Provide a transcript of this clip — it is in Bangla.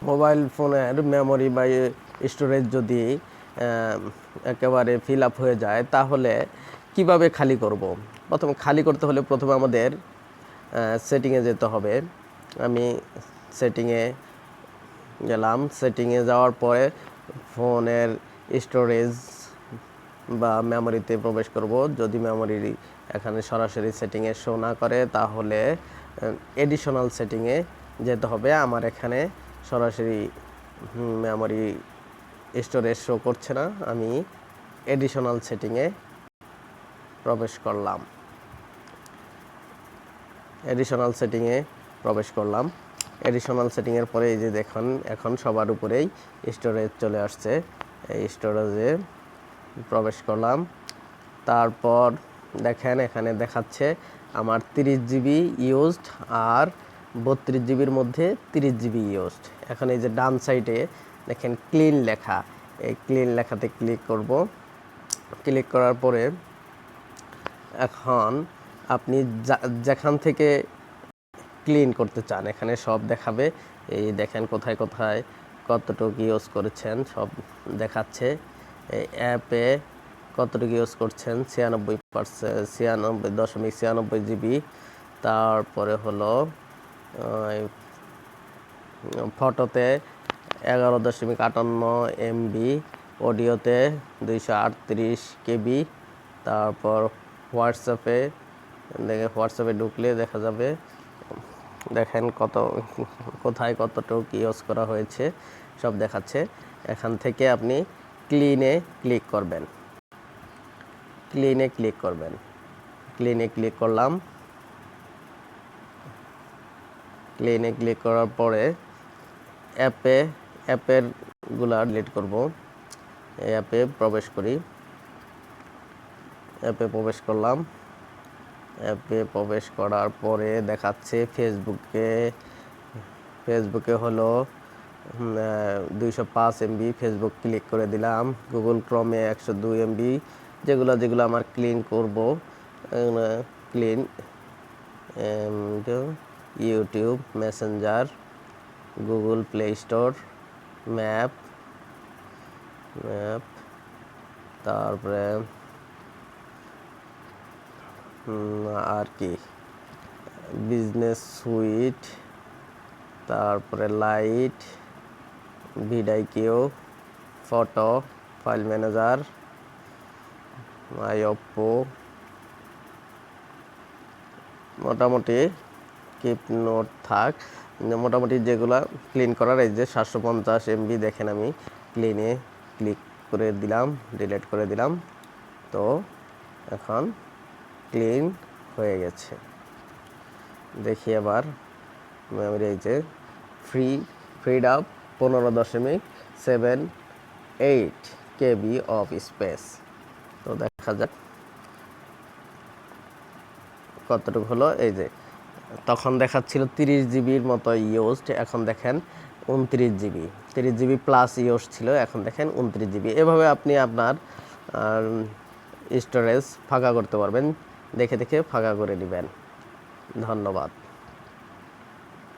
মোবাইল ফোনের মেমোরি বা স্টোরেজ যদি একেবারে ফিল আপ হয়ে যায় তাহলে কিভাবে খালি করব। প্রথমে খালি করতে হলে প্রথমে আমাদের সেটিংয়ে যেতে হবে। আমি সেটিংয়ে গেলাম। সেটিংয়ে যাওয়ার পরে ফোনের স্টোরেজ বা মেমোরিতে প্রবেশ করব। যদি মেমোরি এখানে সরাসরি সেটিংয়ে শো না করে তাহলে এডিশনাল সেটিংয়ে যেতে হবে। আমার এখানে সরাসরি মেমোরি স্টোরেজ শো করছে না, আমি এডিশনাল সেটিংয়ে প্রবেশ করলাম। এডিশনাল সেটিংয়ের পরে এই যে দেখুন এখন সবার উপরেই স্টোরেজ চলে আসছে। এই স্টোরেজে প্রবেশ করলাম। তারপর দেখেন এখানে দেখাচ্ছে আমার 30 জিবি ইউজড আর 32 জিবির মধ্যে 30 জিবি ইউজড। এখন এই যে ডান সাইডে দেখেন ক্লিন লেখা, এই ক্লিন লেখাতে ক্লিক করব। ক্লিক করার পরে এখন আপনি যেখান থেকে ক্লিন করতে চান এখানে সব দেখাবে। এই দেখেন কোথায় কোথায় কতটুকু ইউজ করেছেন সব দেখাচ্ছে। এই অ্যাপে কতটুকু ইউজ করছেন 96%, 96.96 জিবি। তারপরে হলো ফটোতে 11.58 MB, অডিওতে 238 KB। তারপর হোয়াটসঅ্যাপে ঢুকলে দেখা যাবে, দেখেন কোথায় কতটুকু ইউজ করা হয়েছে সব দেখাচ্ছে। এখান থেকে আপনি ক্লিনে ক্লিক করবেন। ক্লিনে ক্লিক করলাম। ক্লিনে ক্লিক করার পরে অ্যাপের গুলা ডিলিট করব। এই অ্যাপে প্রবেশ করি। অ্যাপে প্রবেশ করলাম। অ্যাপে প্রবেশ করার পরে দেখাচ্ছে ফেসবুকে হলো 205 MB। ফেসবুক ক্লিক করে দিলাম। গুগল ক্রমে 102 MB। যেগুলো আমার ক্লিন করব clean. YouTube, Messenger, Google Play Store, map, তারপরে আর কি বিজনেস সুইট, তারপরে light, video, photo, file manager, আইওপো, মোটামুটি কিপ নোট থাক। মোটামুটি যেগুলা ক্লিন করার এই যে 750 MB দেখেন আমি ক্লিনে ক্লিক করে দিলাম, ডিলিট করে দিলাম। তো এখন ক্লিন হয়ে গেছে। দেখি আবার মেমোরি এই যে ফ্রিড আপ 15.78 KB অফ স্পেস। তো দেখা যাক কতটুকু হলো। এই যে তখন দেখাচ্ছিল 30 জিবির মতো ইউজড, এখন দেখেন 29 জিবি। 30 জিবি প্লাস ইউজ ছিল, এখন দেখেন 29 জিবি। এভাবে আপনি আপনার স্টোরেজ ফাঁকা করতে পারবেন। দেখে ফাঁকা করে নেবেন। ধন্যবাদ।